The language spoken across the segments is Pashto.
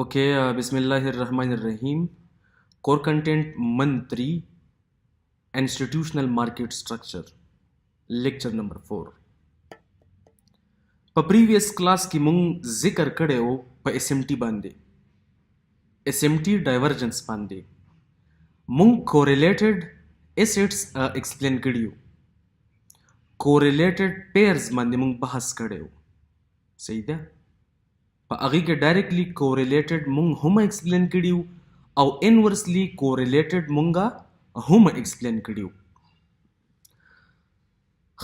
Okay, Bismillahirrahmanirrahim. Core content month 3, Institutional Market Structure, lecture number 4. په previous class کې مونږ ذکر کړو په SMT باندې SMT divergence باندې مونږ correlated assets explain کړیو correlated pairs باندې مونږ بحث کړو صحیح ده په هغه کې ډایرکټلی correlated مونږ هم explain کړیو او inversely correlated مونږه هم explain کړیو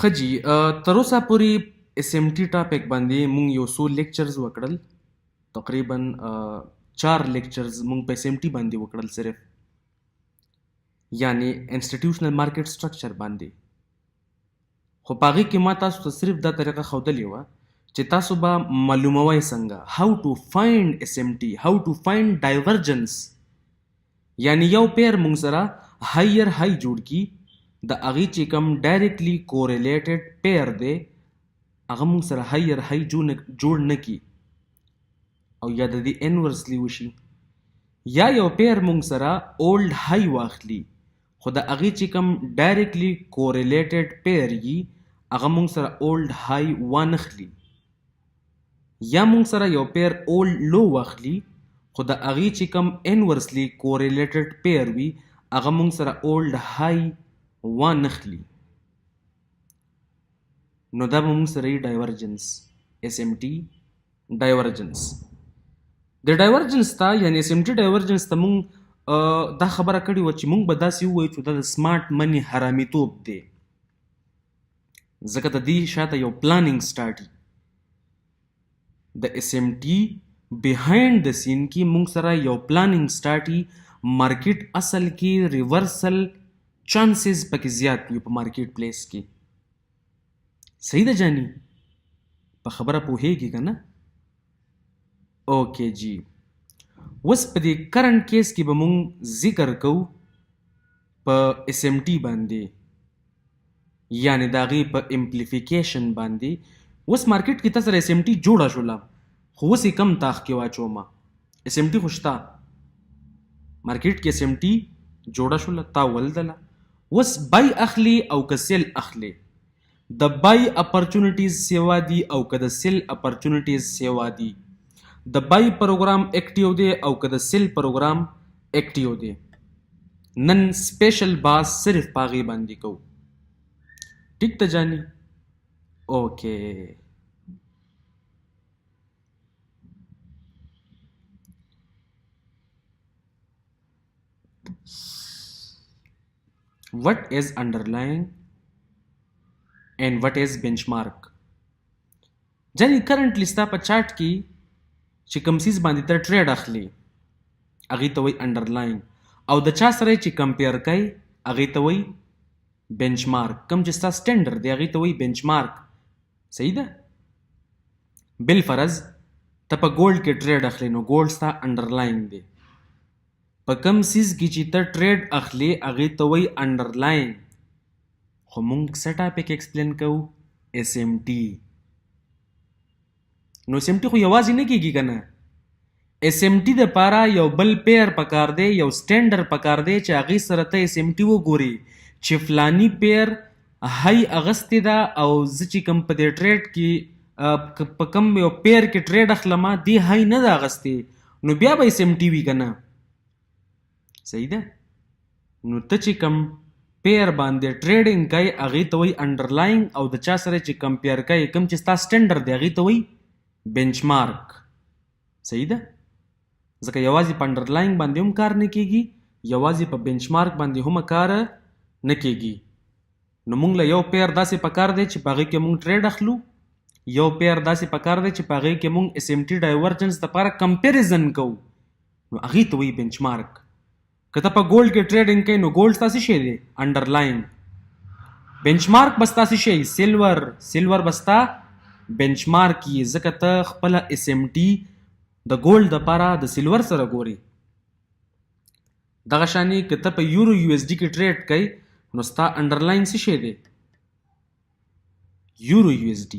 خجی تر اوسه پورې SMT ټاپک باندې مونږ یو څو لیکچرز وکړل تقریبا 4 لیکچرز مونږ په SMT باندې وکړل صرف یعنی انسټیټیوشنل مارکیټ سټرکچر باندې خو پاغي کې ما تاسو ته صرف دا طریقه ښودلې وه چې تاسو به معلوموئ څنګه how to find SMT how to find divergence یعنی یو پیر مونږ سره هایر های جوړ کی د هغې چې کوم ډایرکټلی کورلیټډ پیر دی هغه مونږ سره هایر های جوړ نه کی او یا د دې انورسلی وشي یا یو پیر مونږ سره اولډ های واخلي خو د هغې چې کوم ډایرکټلی کورلیټډ پیر یي هغه مونږ سره اولډ های وانخلي یا مونږ سره یو پیر اولډ لو واخلي خو د هغې چې کوم انورسلی کورلیټډ پیر وي هغه مونږ سره اولډ های وانخلي نو دا به مونږ سره یي ډایورجنس SMT ډایورجنس د ډایورجنس ته یعنی SMT ډایورجنس ته مونږ دا خبره کړې وه چې مونږ به داسې ووایو چې دا د سمارټ منی حرامیتوب دی ځکه د دې شاته یو پلانینګ سټارټي د SMT بیهایند د سین کې مونږ سره یو پلانینګ سټارټي مارکیټ اصل کې ریورسل چانسز پکې زیات وي په مارکیټ پلیس کې صحیح ده جانی په خبره پوهیږي که نه اوکې جی اوس په دې کرنټ کیس کې به مونږ ذکر کوو په SMT باندې یعنی د هغې په امپلیفیکیشن باندې اوس مارکیټ کې تا سره SMT جوړه شوله خو اوس یې کم تاخ کې واچومه SMT خو شته مارکیټ کې SMT جوړه شوله تا ولدله اوس بای اخلي او که سیل اخلي د بای اپرچونیټیز سیوا دي او که د سیل اپرچونیټیز سیوا دي د بای پروګرام اکټیو دی او که د سیل پروګرام اکټیو دی نن سپیشل باس صرف پاغي باندې کوو ټیک ته جانی اوکې what is underlying and what is benchmark جانی کرنټلی ستا په چارټ کې چې کوم څیز باندې ته ټریډ اخلي هغې ته وایي انډرلاین او د چا سره چې کمپیر کوي هغې ته وایي بینچ مارک کوم چې ستا سټینډر دی هغې ته وایي بینچ مارک صحیح ده بالفرض ته په ګولډ کې ټریډ اخلي نو ګولډ ستا انډرلاین دی په کوم څیز کې چې ته ټریډ اخلي هغې ته وایي انډرلاین خو مونږ څه ټاپک ایکسپلین کوو SMT نو SMT خو یوازې نه کېږي که نه SMT دپاره یو بل پیر پکار دی یو سټینډر پکار دی چې هغې سره ته SMT وګوري چې فلانی پیر هی اغستې ده او زه چې کوم په دې ټریډ کې په کوم یو پیر کې ټریډ اخلم دې هی نه ده اغستې نو بیا به SMT وي که نه صحیح ده نو ته چې کوم پیر باندې ټریډینګ کوي هغې ته وایي انډرلاینګ او د چا سره چې کمپیر کوي کوم چې ستا سټینډر دی هغې ته وایي بینچ مارک صحیح ده ځکه یوازې په انډرلاینګ باندې هم کار نه کېږي یوازې په بینچ مارک باندې هم کار نه کېږي نو مونږ له یو پیر داسې پکار دی چې په هغې کې مونږ ټریډ اخلو یو پیر داسې پکار دی چې په هغې کې مونږ SMT ډایورجنس دپاره کمپیریزن کوو نو هغې ته وایي بینچ مارک که ته په ګولډ کې ټریډینګ کوي نو ګولډ ستا څه شی دی انډرلاین بینچ مارک به ستا څه شی سیلور به ستا بینچ مارک یي ځکه ته خپله SMT د ګولډ دپاره د سیلور سره ګوري دغه شانې که ته په یورو USD کې ټریډ کوي نو ستا انډرلاین څه شی دی یورو USD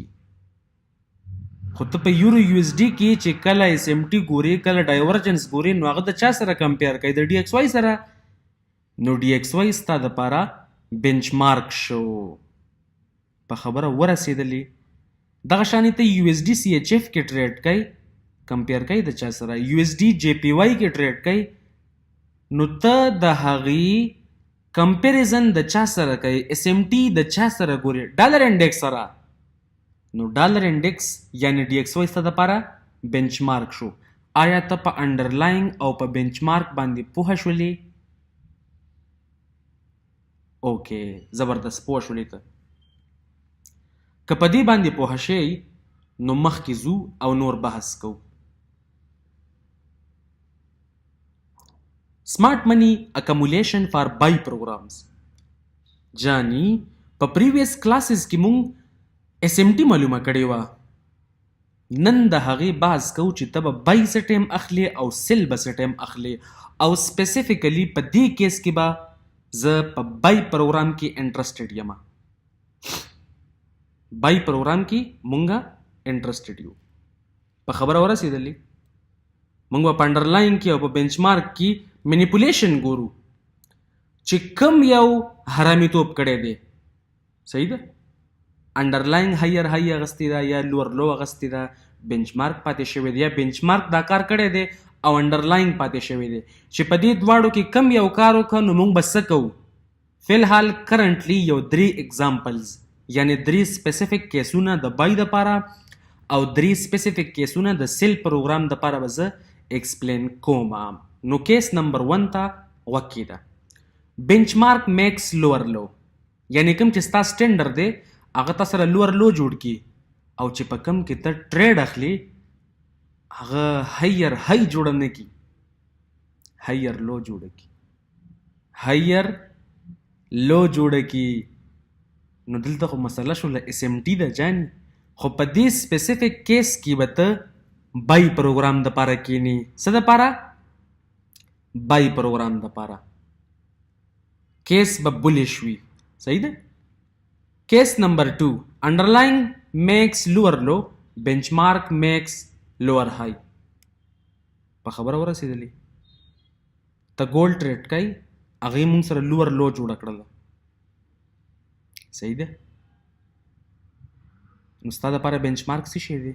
خو ته په یورو یو اس ډي کې چې کله اس ام ټي ګوري کله ډایورجنس ګوري نو هغه د چا سره کمپیر کوي د ډي ایکس واي سره نو ډي ایکس واي ستا دپاره بنچ مارک شو په خبره ورسېدلې دغه شانې ته یو اس ډي سی ایچ اف کې ټریډ کوي کمپیر کوي د چا سره یو اس ډي جے پی واي کې ټریډ کوي نو ته د هغې کمپیریزن د چا سره کوي اس ام ټي د چا سره ګوري ډالر انډیکس سره نو ډالر انډیکس یعنی ډي ایکس واي ستا دپاره بنچ مارک شو آیا ته په انډرلاینګ او په بنچ مارک باندې پوهه شولې اوکې زبردست پوه شولې ته که په دې باندې پوه شئ نو مخکې ځو او نور بحث کوو Smart money accumulation for buy programs جانی په پریویس کلاسز کې مونږ اس ام ټي معلومه کړې وه نن د هغې بحث کوو چې ته به بای څه ټایم اخلي او سیل به څه ټایم اخلي او سپیسیفیکلی په دې کیس کې به زه په بای پروګرام کې انټرسټډ یم بای پروګرام کې مونږه انټرسټډ یو په خبره ورسېدلې مونږ په انډرلاین کې او په بنچ مارک کې منیپولیشن ګورو چې کم یو حرامیتوب کړی دی صحیح ده انډرلاین هایر هاي اغستی ده یا لور لو اغستی ده بنچ مارک پاتې شوی دی یا بنچ مارک دا کار کړی دی او انډرلاین پاتې شوی دی چې په دې دواړو کې کم یو کار وکړو نو مونږ به څه کوو فی الحال کرنټلی یو 3 اگزامپلز یعنی 3 سپیسیفیک کیسونه د بای دپاره او 3 سپیسیفیک کیسونه د سیل پروګرام دپاره به زه ایکسپلین کوم نو کیس نمبر 1 ته غوږ کېده بنچ مارک میکس لوور لو یعنی کوم چې ستا سټینډر دی هغه تا سره لوور لو جوړ کړي او چې په کوم کې ته ټریډ اخلي هغه هایر هاي جوړه نه کړي هایر لو جوړه کړي هایر لو جوړه کړي نو دلته خو مسله شوله اس ام ټي ده جان خو په دې سپیسیفیک کیس کې به ته بای پروګرام دپاره کینی څه دپاره بای پروګرام دپاره کیس به بولیش وي صحیح ده کیس نمبر 2 انډرلاینګ میکس لوور لو بنچ مارک میکس لوور هاي په خبره ورسېدلې ته ګولډ ټریډ کوي هغې مونږ سره لوور لو جوړه کړله صحیح ده نو ستا دپاره بنچ مارک څه شی دی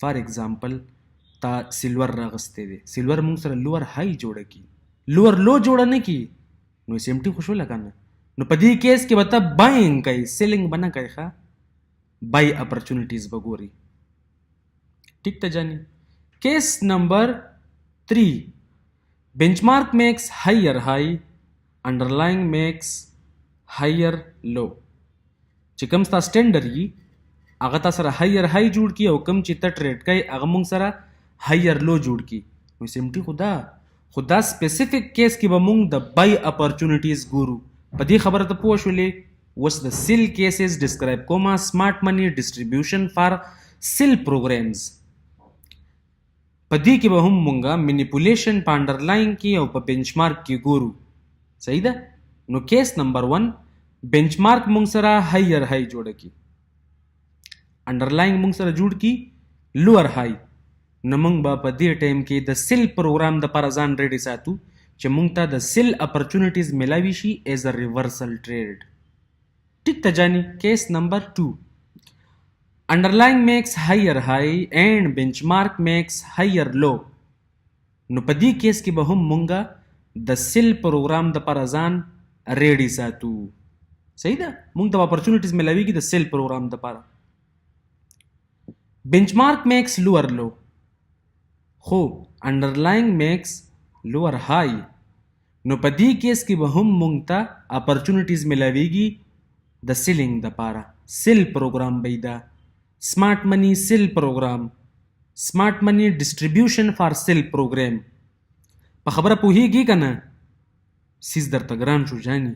فار ایگزامپل تا سلور راغستی دی سلور مونږ سره لوور هاي جوړه کی لوور لو جوړه نه کی نو اس ام ټي خو شوله که نه نو په دې کیس کې به ته بایینګ کوي سیلینګ به نه کوي ښه بای اپرچونیټیز به ګوري ټیک ته جانی کیس نمبر 3 بنچ مارک میکس هایر هاي انډرلاینګ میکس هایر لو چې کوم ستا سټینډر یي هغه تا سره هایر هاي جوړ کی او کوم چې ته ټریډ کوي هغه مونږ سره هایر لو جوړ کی نو اس ام ټي خو دا سپیسیفیک کیس کې به مونږ د بای اپرچونیټیز ګورو په دې خبره ته پوه شولې اوس د سیل کیسز ډسکرایب کومه سمارټ منی ډسټریبیوشن فار سیل پروګرامز په دې کې به هم مونږه منیپولیشن په انډرلاین کې او په بنچ مارک کې ګورو صحیح ده نو کیس نمبر 1 بنچ مارک مونږ سره هایر هاي جوړه کی انډرلاین مونږ سره جوړ کی لوور هاي نو مونږ به په دې ټایم کې د سیل پروګرام دپاره ځان ریډي ساتو چې مونږ ته د سیل اپرچونیټیز ملاوي شي ایز ا ریورسل ټریډ ټیک ته جانی کیس نمبر 2 انډرلاینګ میکس هایر هاي اینڈ بنچ مارک میکس هایر لو نو په دې کیس کې به هم مونږه د سیل پروګرام دپاره ځان ریډي ساتو صحیح ده مونږ ته اپرچونیټیز ملاویږي د سیل پروګرام دپاره بنچ مارک میکس لوور لو خو انډرلاینګ میکس لوور هاي نو په دې کیس کې به هم مونږ ته اپرچونیټیز ملاویږي د سیلینګ دپاره سیل پروګرام به دا سمارټ منی سیل پروګرام سمارټ منی ډسټریبیوشن فار سیل پروګرام په خبره پوهیږي که نه سیز درته ګران شو جانی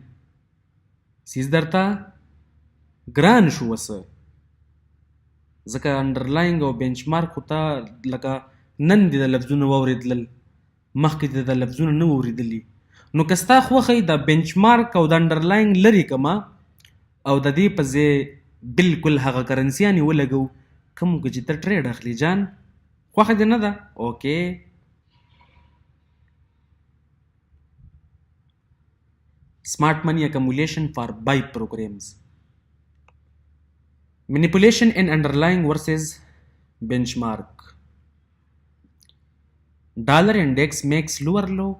سیز درته ګران شو وسه ځکه انډرلاینګ او بنچ مارک خو ته لکه نن دې د لفظونه واورېدلل مخکې دې د لفظونه نه واورېدلي نو که ستا خوښه د بنچ مارک او د انډرلاینګ لرې کړمه او د دې په ځای بالکل هغه کرنسیانې ولګو کوم چې ته ټریډ اخلي جان خوښه دې نه ده اوکې smart money accumulation for buy programs manipulation in underlying versus benchmark dollar index makes lower low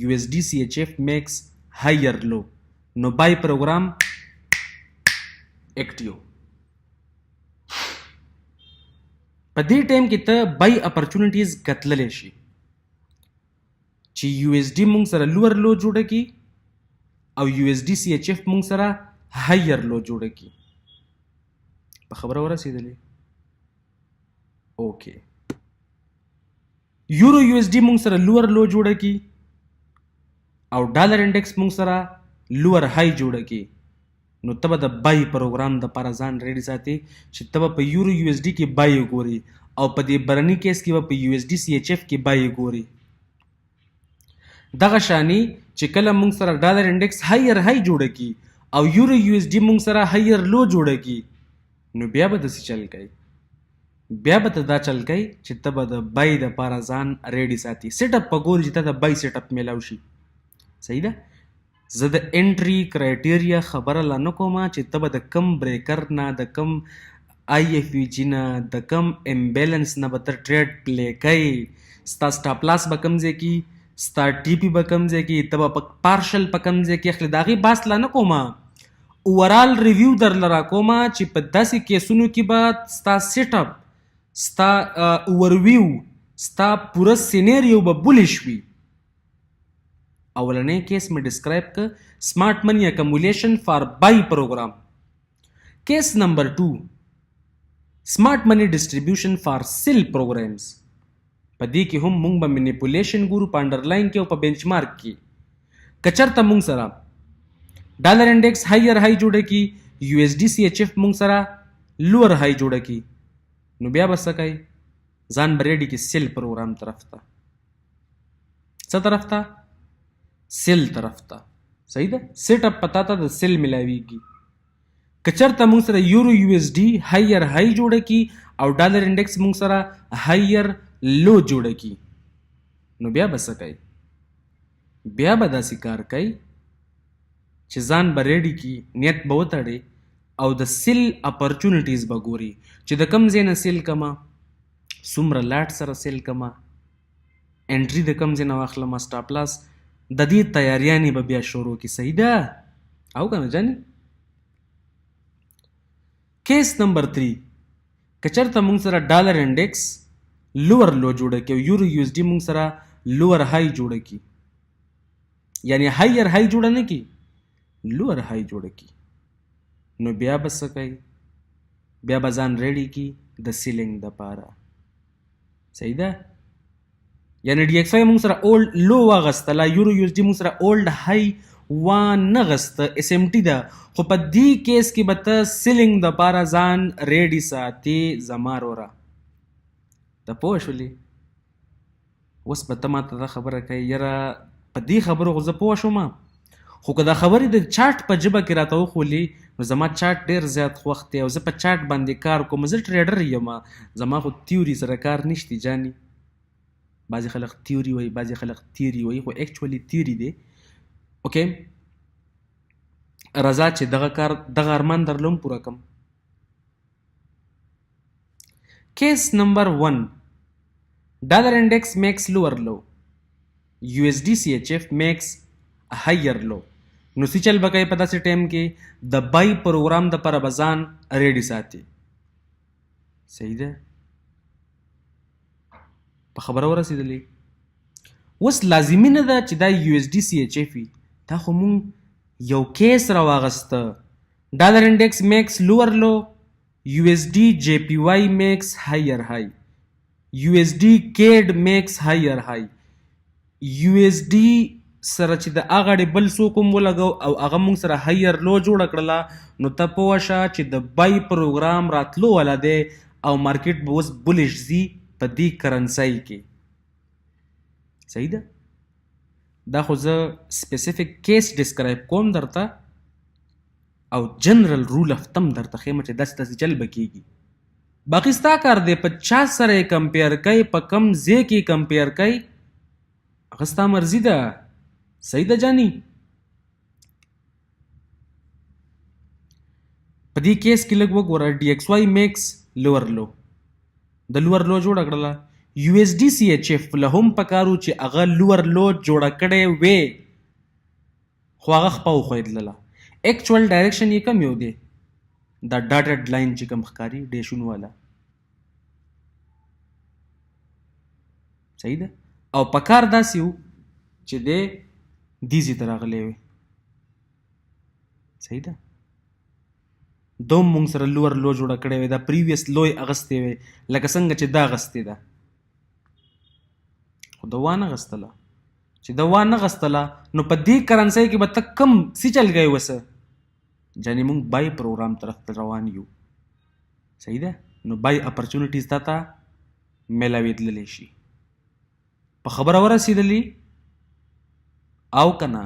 USD CHF makes higher low no buy program active په دې ټایم کې ته buy opportunities کتللی شي چې USD مونږ سره لوور لو جوړه کی او USD CHF مونږ سره هایر لو جوړه کی په خبره ورسېدلې اوکې یورو USD مونږ سره لوور لو جوړه کی او ډالر انډیکس مونږ سره لوور های جوړه کی نو تبه د بای پروګرام د لپاره ځان ریډي ساتي چې تبه په یورو USD کې بای ګوري او په دې برني کیس کې به په USD CHF کې بای ګوري دغه شانی چې کله مونږ سره ډالر انډیکس هایر های جوړه کی او یورو USD مونږ سره هایر لو جوړه کی نو بیا به داسې چل کوي بیا به ته دا چل کوي چې ته به د بای د لپاره ځان ریډي ساتي سیټ اپ په ګوري چې ته د بای سیټ اپ میلاو شي صحیح ده زه د انټری کرایټیریا خبره لا نه کومه چې ته به د کم بریکر نه د کم IFEG نه د کم امبیلنس نه به ته ټریډ پلی کوي ستا سټاپ لاس به کم ځای کې ستا ټي پي به کم ځای کې ته به پارشل په کم ځای کې اخلي د هغې باس لا نه کومه اوورال ریویو درله راکومه چې په داسې کیسونو کې به ستا سیټ اپ ستا اوورویو ستا پوره سینیریو به بولیش وي اولنی کیس میں ڈسکرائب کر سمارٹ منی اکمولیشن فار بائی پروگرام کیس نمبر 2 سمارٹ منی ڈسٹریبیوشن فار سیل پروگرامز پدې کې هم مونږ به منیپولیشن ګورو په انډرلاین کې او په بینچ مارک کې کچرته مونږ سره ډالر انډیکس هایر های جوړه کی USD CHF مونږ سره لوور های جوړه کی نو بیا به څه کوي ځان به ریډي کې سیل پروګرام طرف ته څه طرف ته سیل طرف ته صحیح ده سیټ اپ پتا ته د سیل ملاویږي کچرته مونږ سره یورو USD هایر های جوړه کی او ډالر انډیکس مونږ سره هایر لو جوړه کی نو بیا به څه کوي بیا به داسې کار کوي چې ځان به ریډي کی نیت به وتړي او د سیل اپرچونیټیز به ګوري چې د کم ځای نه سیل کما څومره لاټ سره سیل کما انټري د کم ځای نه واخلم سټاپ لاس د دې تیاریانې به بیا شروع کی صحیح ده او کنه جانی کیس نمبر 3 کچرته مونږ سره ډالر انډیکس لوور لو جوړه کی او یورو USD مونږ سره لوور های جوړه کی یعنی هایر های جوړه نه کی لوور های جوړه کی نو بیا به څه کوي بیا به ځان ریډي کی د سیلینګ د پاره صحیح ده یعنی DXY مونږ سره اولډ لو واغستله یورو USD مونږ سره اولډ های وانه غسته SMT ده خو په دې کیس کې به ته سیلینګ د پاره ځان ریډي ساتي زما وروره ته پوه شولې اوس به ته ماته دا خبره کوي یاره په دې خبرو خو زه پوه شوم خو که دا خبرې د چاټ په ژبه کې راته وښولي نو زما چاټ ډېر زیات خوښ دی او زه په چاټ باندې کار کوم زه ټریډر یم زما خو تیوري سره کار نشتی جاني بعضې خلک تیوري وایي بعضې خلک تیوري وایي خو ایکچولی تیوري دی اوکې راځه چې دغه ارمان درلوم پوره کم کیس نمبر 1 ډالر انډیکس میکس لوور لو USD CHF میکس هایر لو نو سی چل بکای په داسې ټایم کې د بای پروګرام د پر بزان ریډي ساتي صحیح ده په خبره ورسېدلې اوس لازمي نه ده چې دا USD CHF وي دا خو مونږ یو کیس راواغسته ډالر انډیکس میکس لوور لو USD JPY میکس هایر های USD CAD میکس هایر های USD سره چې د هغه بل څوک هم ولګو او هغه مونږ سره هایر لو جوړه کړله نو ته پوه شه چې د بای پروګرام راتلو والا دی او مارکیټ به اوس بولیش ځي په دې کرنسۍ کې صحیح ده دا خو زه سپیسیفیک کیس ډسکرایب کوم درته او جنرال رول اف تم درته ښیم چې داسې چل به کېږي. باقي ستا کار دی په چا سره یې کمپیر کوي، په کم ځای کې کمپیر کوي، هغه ستا مرضي ده. صحیح ده جاني؟ په دې کیس کې لږ وګوره. ډي ایکس واي میکس لوور لو، د لوور لو جوړه کړله. یو ایس ډي سی ایچ اف له هم پکارو چې هغه لوور لو جوړه کړې وې، خو هغه خپه وښودلله. ایکچوال ډایرکشن یې کم یو دی، دا ډاټډ لاین چې کوم ښکاري ډیشون والا. صحیح ده؟ او پکار داسې و چې دی دیزي ته راغلی وي. صحیح ده؟ دوم مونږ سره لوور لو جوړه کړې وې، دا پریویس لو یې اغستې وې لکه څنګه چې دا اغستې ده، خو د وانه غستله. چې د وانه غستله نو په دې کرنسۍ کې به ته کم سی چل گئے وسه، جانې مونږ بای پروګرام طرف ته روان یو. صحیح ده؟ نو بای اپرچونیټیز تا ته میلاوېدللی شي. په خبره ورسېدلي او که نه؟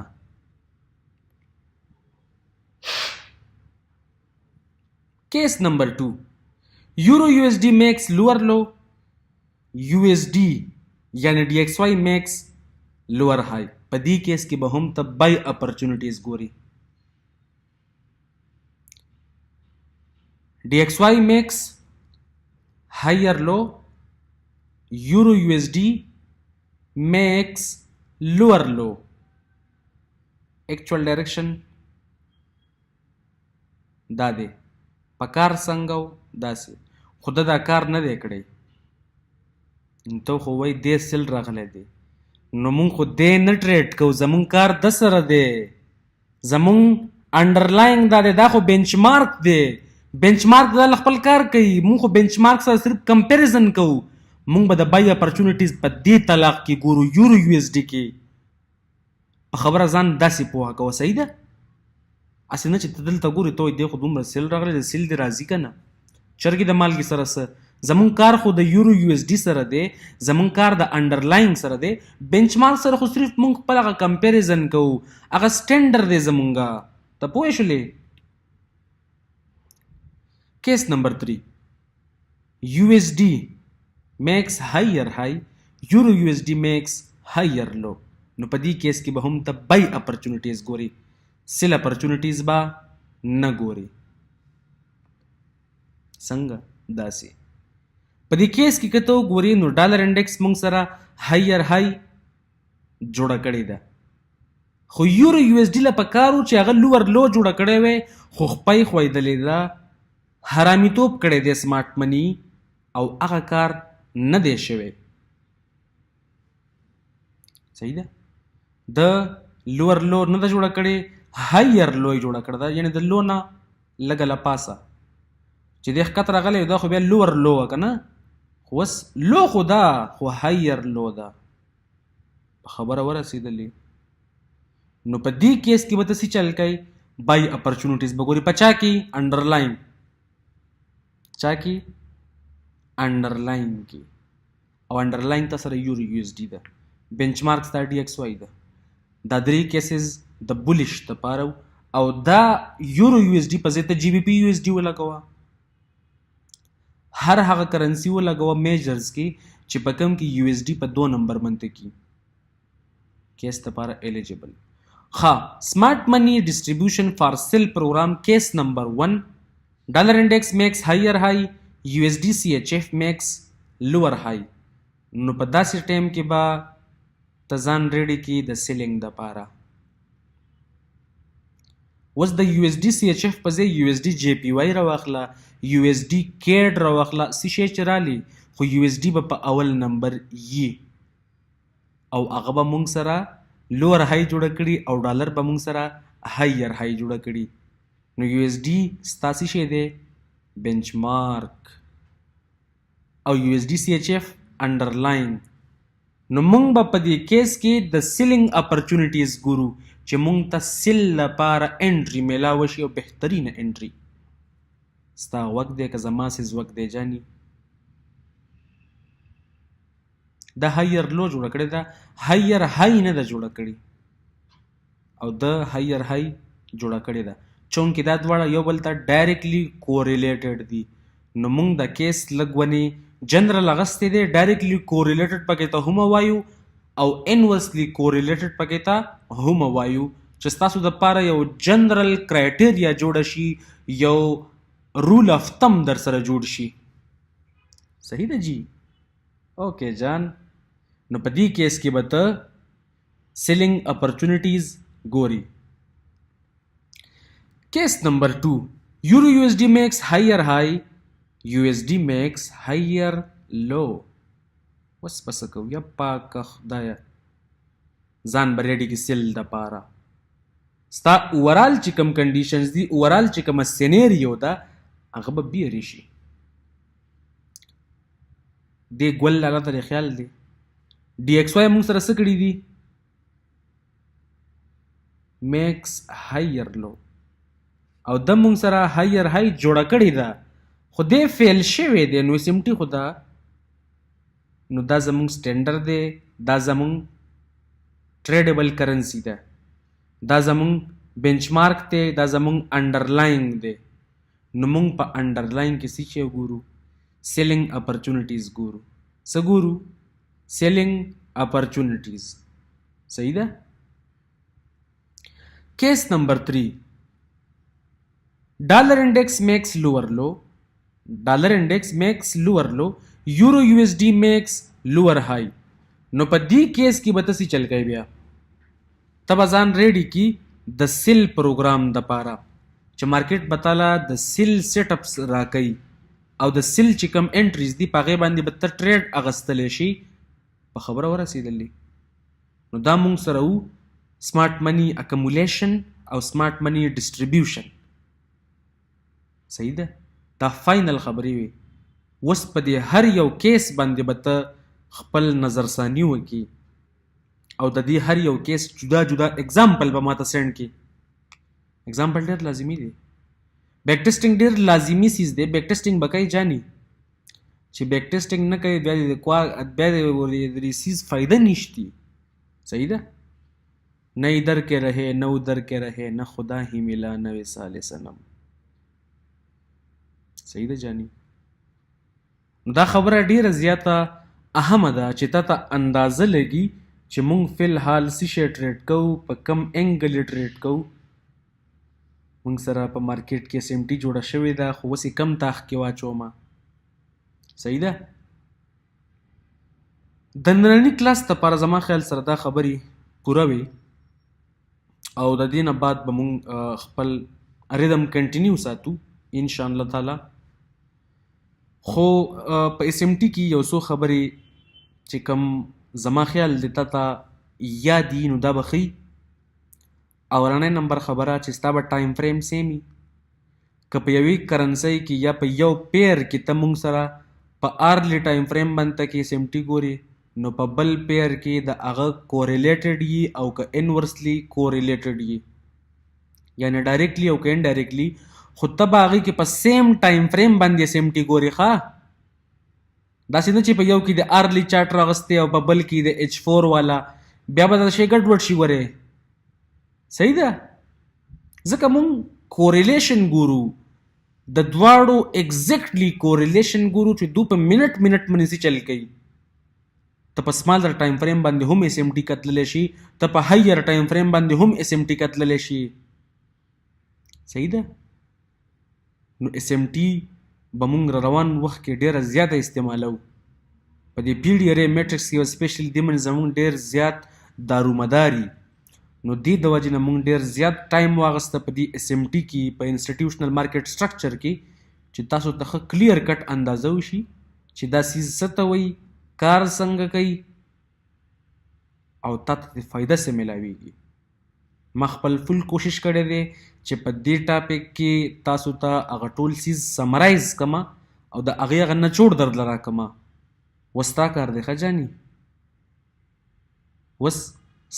Case number 2. Euro USD makes lower low. USD یعنی DXY makes lower high. په دې کیس کې به هم ته buy opportunities ګوري. DXY makes higher low. Euro USD makes lower low. Actual direction دا دی. پکار څنګه و داسې، خو ده دا کار نه دی کړی. ته خو وایي دې سل راغلی دی، نو مونږ خو دې نه ټریډ کوو، زمونږ کار د سره دی، زمونږ انډرلاینګ دا دی، دا خو بینچ مارک دی. بینچ مارک دا خپل کار کوي، مونږ خو بینچ مارک سره صرف کمپیریزن کوو. مونږ به د بای اپرچونیټیز په دې طلاق کې ګورو، یورو یو ایس ډي کې. په خبره ځان داسې پوهه کوه. صحیح ده؟ اسې نه چې ته دلته ګورې ته وایي دی خو دومره سیل راغلی دی، سیل دې راځي که نه، چرګې د مالګې سره څه. زمونږ کار خو د یورو یو ایس ډي سره دی، زمونږ کار د انډرلاین سره دی. بینچ مارک سره خو صرف مونږ خپل هغه کمپیریزن کوو، هغه سټینډر دی زمونږه. ته پوه شولې؟ کیس نمبر 3. یو ایس ډي میکس هایر های، یورو یو ایس ډي میکس هایر لو. نو په دې کیس کې به هم ته بای اپرچونیټیز ګوري، سیل اپرچونیټیز به نه ګوري. څنګه؟ داسې په دې کیس کې که ته وګورې نو ډالر انډیکس موږ سره هایر های جوړه کړې ده، خو یورو یو ایس ډي له پکار و چې هغه لوور لو جوړه کړی وی، خو خپۍ ښویدلې ده، حرامیتوب کړی دی سمارټ مني، او هغه کار نه دی شوی. صحیح ده؟ د لوور لو نه ده جوړه کړې، هایر لو یې جوړه کړې ده، یعنې د لو نه لږه له پاسه چې دی ښکته راغلی دا خو بیا لوور لو وه که نه، خو اوس لو خو ده خو هایر لو ده. په خبره ورسېدلې. نو په دې کیس کې به ته څه چل کوي؟ بای اپرچونیټیز به ګوري. په چا کې؟ انډرلاین. چا کې؟ انډرلاین کې. او انډرلاین ته سره یورو یو ایس ډي ده، بینچ مارک ستا ډي ایکس واي ده. دا درې کیسز د بولش دپاره او دا یورو یو ایس ډي په ځای ته جي بي پي یو ایس ډي ولګوه. هر هغه کرنسي ولګوه میجرز کې چې په کوم کې یو ایس ډي په 2 نمبر منطقي کیس دپاره ایلیجیبل. ها، سمارټ منی ډسټریبیوشن فار سیل پروګرام کیس نمبر 1. ډالر انډیکس میکس هایر های، یو ایس ډي سی ایچ اف میکس لوور های. نو په داسې ټایم کې به ته ځان ریډي کړي د سیلینګ دپاره. اوس د یو ایس ډي سی ایچ اف په ځای یو ایس ډي جی پی واي راواخله، یو ایس ډي کیډ راواخله، څه شی چې رالي، خو یو ایس ډي به په اول نمبر یي، او هغه به موږ سره لوور های جوړه کړي او ډالر به موږ سره هایر های جوړه کړي. نو یو ایس ډي ستا څه شی دی؟ بینچ مارک. او یو ایس ډي سی ایچ اف انډرلاین. نو موږ به په دې کیس کې د سیلینګ اپرچونیټیز ګورو چې موږ ته سیل لپاره انټري میلاوه شي، او بهترینه انټري. ستا وخت دی که زما سیز وخت دی جاني؟ دا هایر لو جوړه کړې ده، هایر های نه ده جوړه کړې، او د هایر های جوړه کړې ده. چونکې دا دواړه یو بل ته ډایرکټلی کوریلیټډ دي. نو موږ د کیس لږ ونې جنرل اغستې دی، ډایرکټلی کوریلیټډ پکې ته هم وایو او انورسلی کوریلیټډ پکې ته هم وایو، چې ستاسو دپاره یو جنرل کرایټیریا جوړه شي، یو رول اف تم در سره جوړ شي. صحیح ده جی؟ اوکے جان. نو په دې کیس کې به ته سیلینګ اپرچونیټیز ګوري. کیس نمبر 2 یورو یو ایس ډي میکس هایر های، یو ایس ډي میکس هایر لو. وس پس کو یا پاک خدایا ځان بریډي کې سیل د پاره ستا اورال چې کوم کنډیشنز دي، اورال چې کوم سینریو ده هغه به بیري شي. دې ګول الله ته خیال دی ډي ایکس واي موږ سره څه کړي دي؟ میکس هایر لو، او د موږ سره هایر های جوړه کړې ده، خو دې فیل شوی دی. نو اس ام ټي خو ده، نو دا زمونږ سټینډر دی، دا زمونږ ټریډیبل کرنسی ده، دا زمونږ بینچ مارک دی، دا زمونږ انډرلاین دی. نو مونږ په انډرلاین کې څه شی ګورو؟ سیلینګ اپرچونیټیز ګورو. څه ګورو؟ سیلینګ اپرچونیټیز. صحیح ده؟ کیس نمبر 3 ډالر انډیکس میکس لوور لو، ډالر انډیکس میکس لوور لو، یورو یو ایس ډي میکس لوور های. نو په دې کیس کې به تاسې چل کوي بیا ته به ځان ریډي کی د سیل پروګرام د پاره، چې مارکیټ به تعالی د سیل سیټ اپس راکوي او د سیل چې کوم انټریز دي په هغې باندې به ته ټریډ اغستلی شي. په خبره ورسېدلی؟ نو دا مونږ سره وو سمارټ منی اکمولیشن او سمارټ منی ډسټریبیوشن. صحیح ده؟ دا فاینل خبرې وي. اوس په دې هر یو کیس باندې به ته خپل نظرثاني وکړي او د دې هر یو کیس جدا جدا اگزامپل به ماته سینډ کړي. اگزامپل ډېر لازمي دی. بیک ټیسټینګ ډېر لازمي سیز دی. بیک ټیسټینګ به کوي جاني، چې بیک ټیسټینګ نه کوي بیا د سیز فایده نشتی. صحیح ده؟ نه ادھر کے رہے نہ ادھر کے رہے، نہ خدا ہی ملا نہ وصال صنم. صحیح ده جاني؟ دا خبره ډیره زیاته اهمه ده چې تا ته اندازه لګي چې مونږ فی الحال څه شی ټریډ کوو، په کم انګل یې ټریډ کوو. مونږ سره په مارکیټ کې اس ام ټي جوړه شوې ده، خو اوس یې کم تاخ کې واچومه. صحیح ده؟ د ننني کلاس دپاره زما خیال سره دا خبرې پوره وي او د دې نه بعد به مونږ خپل ریدم کنټینیو ساتو انشاءالله تعالی. خو په اس ام ټي کې یو څو خبرې چې کوم زما خیال دی تا ته یاد دي نو دا به ښي. اولنی نمبر خبره چې ستا به ټایم فریم سیم وي. که په یوې کرنسۍ کې یا په یو پیر کې ته مونږ سره په آرلی ټایم فریم باندې ته کې اس ام ټي ګوري، نو په بل پیر کې د هغه کوریلیټډ وي او که انورسلی کوریلیټډ وي، یعنی ډایرکټلی او که انډایرکټلی، خو ته به هغې کې په سیم ټایم فریم باندې اس ام ټي ګوري. ښه داسې نه چې په یو کې د آرلی چارټ راغستی او په بل کې د ایچ 4 والا، بیا به دا شی ګډوډ شي. ورې صحیح ده؟ ځکه مونږ کوریلیشن ګورو، د دواړو ایگزیکټلی کوریلیشن ګورو چې دو په منټ باندې څه چل کوي. ته په سمالر ټایم فریم باندې هم اس ام ټي کتللی شي، ته په هایر ټایم فریم باندې هم اس ام ټي کتللی شي. صحیح ده؟ نو اس ام ټي به مونږ روان وخت کې ډېره زیاته استعمالو. په دې پی ډي ارې میټرکس کې اسپیشلی دې باندې زمونږ ډېر زیات دارومداري، نو دې د وجې نه مونږ ډېر زیات ټایم واغسته په دې اس ام ټي کې په انسټیټیوشنل مارکیټ سټرکچر کې، چې تاسو ته ښه کلیر کټ اندازه وشي چې دا سیز څه ته وایي، کار څنګه کوي او تا ته فایده څه میلاویږي. ما خپل فل کوشش کړی دی چې په دې ټاپک کې تاسو ته هغه ټول سیز سمرایز کما او د هغې هغه نچوړ درله راکما. اوس ستا کار دی ښه جاني، اوس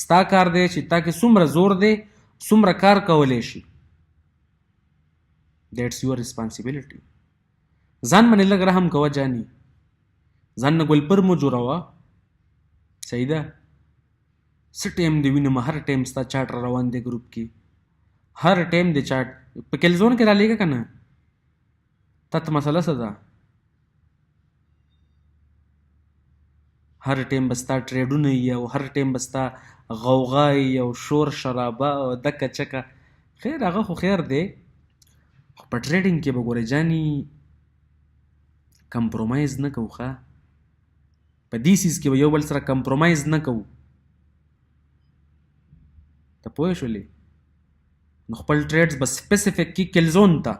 ستا کار دی چې تا کې څومره زور دی څومره کار کولی شي. دیټس یور ریسپانسیبلیټي. ځان باندې لږ رحم کوه جاني، ځان نه ګلپر مو جوړوه. صحیح ده؟ څه ټایم دی وینم هر ټایم ستا چاټ را روان دی ګروپ کې، هر ټایم دی چاټ په کلزون کې را لېږه که نه تا ته مسله څه ده هر ټایم به ستا ټریډونه وي او هر ټایم به ستا غوغا وي او شور شرابه او دکه چکه خیر هغه خو خیر دی خو په ټریډینګ کې به ګورې جاني کمپرومایز نه کوو ښه په دې سیز کې به یو بل سره کمپرومایز نه کوو ته پوه شولې نو خپل ټریډز به سپیسیفیک کې کلزون ته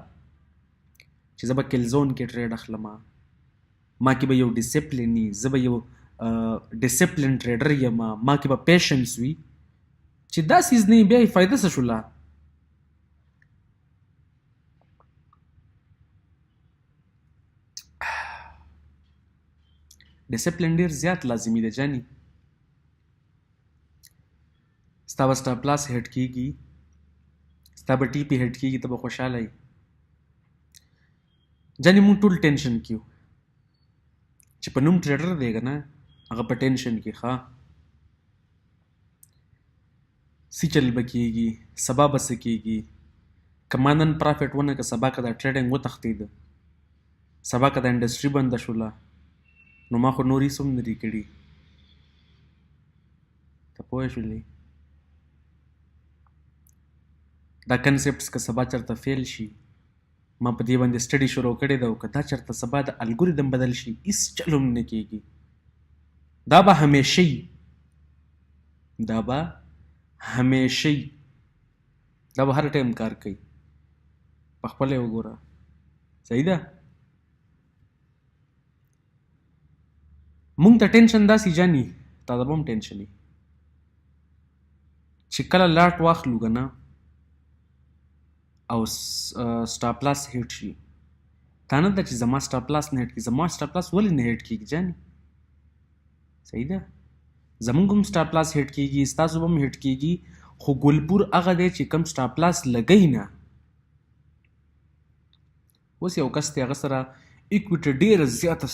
چې زه به کلزون کې ټریډ اخلم ما کې به یو ډیسپلین وي زه به یو ډیسپلین ټریډر یم ما کې به پیشنس وي چې دا سیز نه بیا یې فایده څه شوله ډیسپلین ډېر زیات لازمي دی جاني ستا به سټاپ لاس هیټ کېږي ستا به ټي پي هیټ کېږي ته به خوشحاله یې جاني مونږ ټول ټینشن کې یو چې په نوم ټریډر دی که نه هغه په ټینشن کې ښه څه چل به کېږي سبا به څه کېږي که ما نن پرافټ ونه که سبا که دا ټریډینګ وتښتېده سبا که دا انډسټري بنده شوله نو ما خو نور هېڅ هم نه دي کړي ته پوه شولې دا کنسپټس که سبا چېرته فیل شي ما په دې باندې سټډي شروع کړې ده او که دا چېرته سبا د الګوریدم بدل شي هېڅ چل هم نه کېږي دا به همیشه وي دا به همیشه وي دا به هر ټایم کار کوي په خپله یې وګوره صحیح ده مونږ ته ټینشن داسې جاني تا ته به هم ټینشن وي چې کله لاټ واخلو که نه او سټاپ لاس هیټ شي تا نه ده چې زما سټاپ لاس نه هیټ کېږي زما سټاپ لاس ولې نه هیټ کېږي جاني صحیح ده زمونږ هم سټاپ لاس هیټ کېږي ستاسو به هم هیټ کېږي خو ګلپور هغه دی چې کم سټاپ لاس لګوي نه اوس یو کس دی هغه سره اکویټي ډېره زیاته